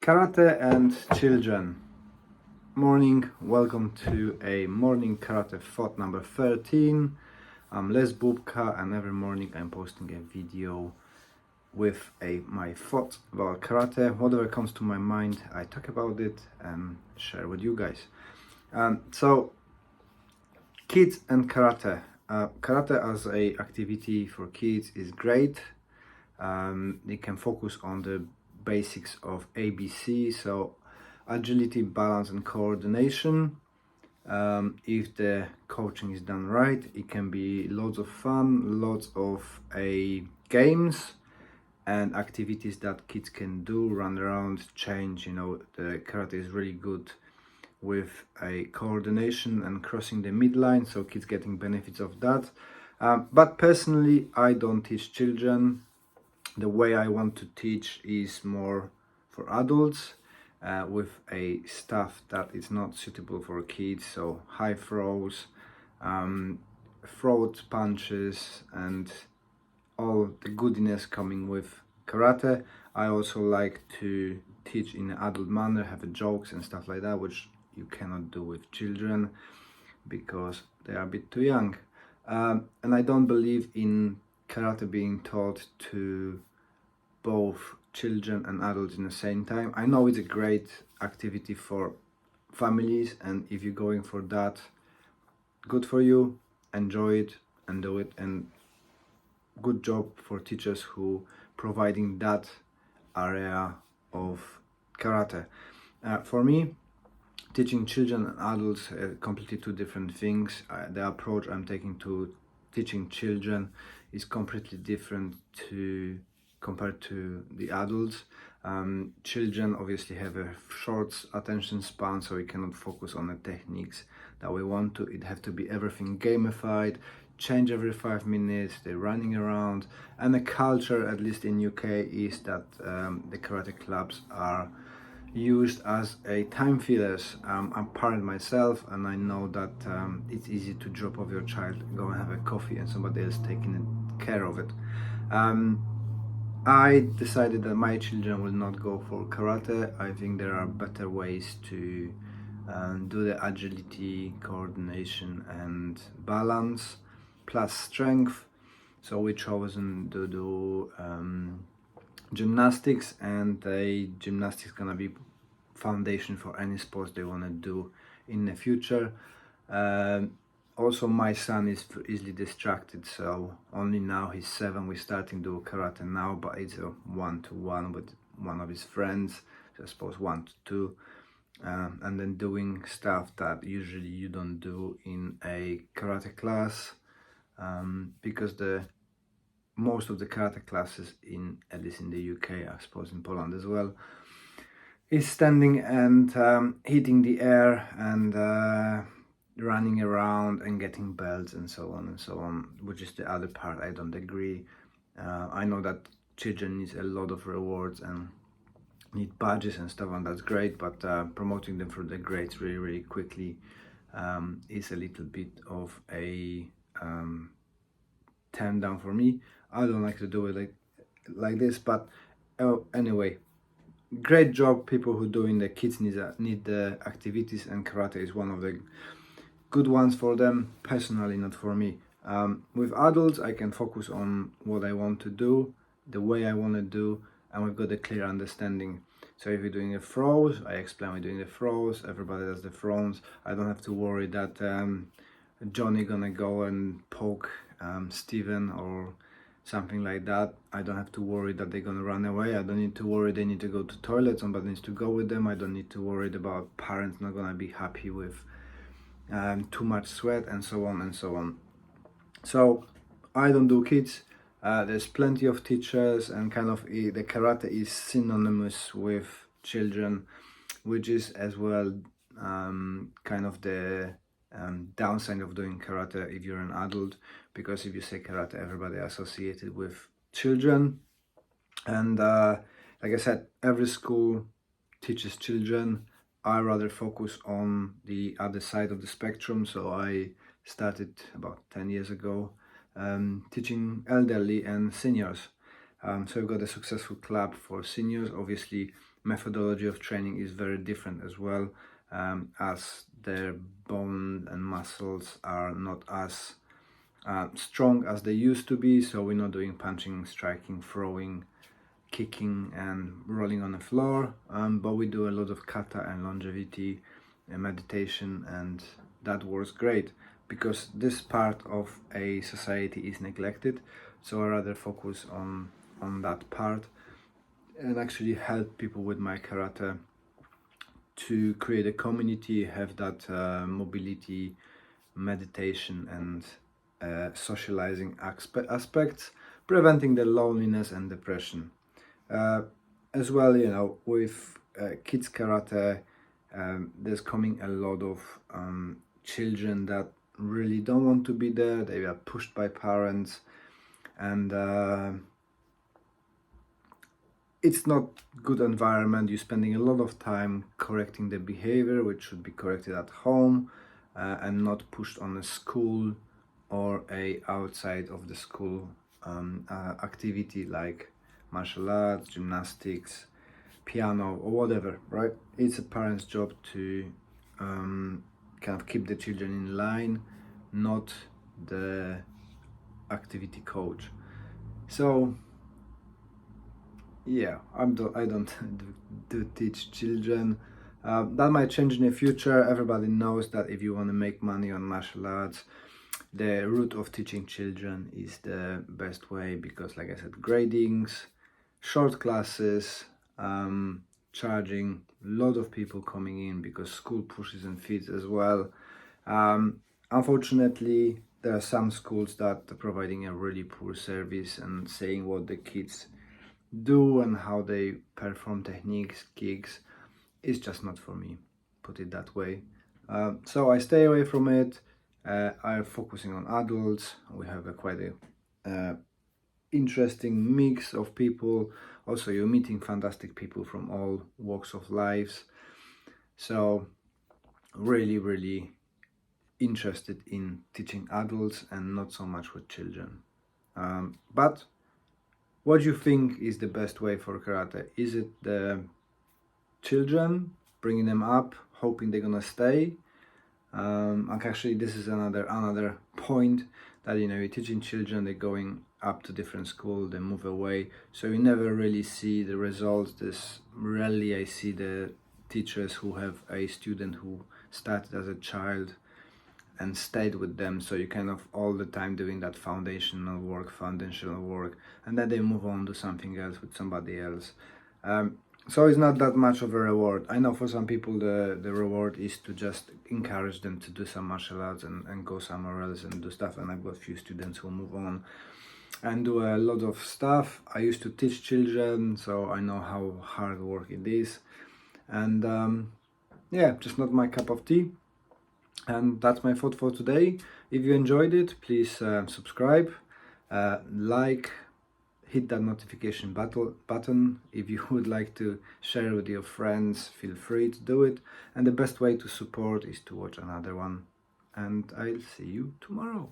Karate and children. Morning, welcome to a morning karate thought number 13. I'm Les Bubka, and every morning I'm posting a video with my thoughts about karate. Whatever comes to my mind, I talk about it and share with you guys. So kids and karate. Karate as a activity for kids is great. They can focus on the basics of ABC, so agility, balance and coordination. If the coaching is done right, it can be lots of fun, lots of games and activities that kids can do, run around, change. The karate is really good with a coordination and crossing the midline, so kids getting benefits of that. But personally, I don't teach children. The way I want to teach is more for adults, with a stuff that is not suitable for kids, so high throws, throat punches and all the goodness coming with karate. I also like to teach in an adult manner, have jokes and stuff like that, which you cannot do with children because they are a bit too young. And I don't believe in karate being taught to both children and adults in the same time. I know it's a great activity for families, and if you're going for that, good for you, enjoy it and do it, and good job for teachers who providing that area of karate. For me, teaching children and adults are completely two different things. The approach I'm taking to teaching children is completely different compared to the adults. Children obviously have a short attention span, so we cannot focus on the techniques that we want to. It have to be everything gamified, change every 5 minutes, they're running around. And the culture, at least in UK, is that the karate clubs are used as a time fillers. I'm a parent myself, and I know that it's easy to drop off your child, go and have a coffee, and somebody else taking care of it. I decided that my children will not go for karate. I think there are better ways to do the agility, coordination and balance plus strength. So we chosen to do gymnastics, and gymnastics gonna be foundation for any sports they want to do in the future. Also, my son is easily distracted, so only now he's 7, we're starting to do karate now, but it's a 1-to-1 with one of his friends, so I suppose 1-to-2, and then doing stuff that usually you don't do in a karate class, because most of the karate classes, at least in the UK, I suppose in Poland as well, is standing and hitting the air and running around and getting belts and so on, which is the other part I don't agree. I know that children need a lot of rewards and need badges and stuff, and that's great, but promoting them through the grades really quickly is a little bit of a turn down for me. I don't like to do it like this, but anyway, great job people who doing the kids need the activities, and karate is one of the good ones for them. Personally, not for me. With adults, I can focus on what I want to do, the way I want to do, and we've got a clear understanding. So if you're doing the throws, I explain we're doing the throws, everybody does the throws. I don't have to worry that Johnny gonna go and poke Steven or something like that. I don't have to worry that they're gonna run away. I don't need to worry they need to go to toilet, somebody needs to go with them. I don't need to worry about parents not gonna be happy with too much sweat and so on and so on. So I don't do kids. There's plenty of teachers, and kind of the karate is synonymous with children, which is as well kind of the downside of doing karate if you're an adult, because if you say karate, everybody associated with children. And like I said, every school teaches children. I rather focus on the other side of the spectrum, so I started about 10 years ago teaching elderly and seniors. So we've got a successful club for seniors. Obviously, methodology of training is very different as well, as their bone and muscles are not as strong as they used to be. So we're not doing punching, striking, throwing, kicking and rolling on the floor, but we do a lot of kata and longevity and meditation, and that works great because this part of a society is neglected. So I rather focus on that part and actually help people with my karate to create a community, have that mobility, meditation and socializing aspects, preventing the loneliness and depression. As well, you know, with kids karate, there's coming a lot of children that really don't want to be there. They are pushed by parents, and it's not good environment. You're spending a lot of time correcting the behavior, which should be corrected at home, and not pushed on a school or a outside of the school activity like martial arts, gymnastics, piano or whatever, right? It's a parent's job to kind of keep the children in line, not the activity coach. So yeah, I don't do teach children. That might change in the future. Everybody knows that if you want to make money on martial arts, the route of teaching children is the best way, because like I said, gradings, short classes, charging, a lot of people coming in because school pushes and feeds as well. Unfortunately, there are some schools that are providing a really poor service and saying what the kids do and how they perform techniques, gigs. Is just not for me, put it that way. So I stay away from it. I'm focusing on adults. We have a quite a interesting mix of people. Also, you're meeting fantastic people from all walks of lives. So really interested in teaching adults and not so much with children. But what do you think is the best way for karate? Is it the children, bringing them up, hoping they're gonna stay? And actually, this is another point that, you know, you're teaching children, they're going up to different school, they move away, so you never really see the results. This rarely I see the teachers who have a student who started as a child and stayed with them, so you kind of all the time doing that foundational work, and then they move on to something else with somebody else. So it's not that much of a reward. I know for some people the reward is to just encourage them to do some martial arts and go somewhere else and do stuff, and I've got a few students who move on and do a lot of stuff. I used to teach children, so I know how hard work it is, and yeah, just not my cup of tea. And that's my thought for today. If you enjoyed it, please subscribe, like, hit that notification button. If you would like to share with your friends, feel free to do it. And the best way to support is to watch another one. And I'll see you tomorrow.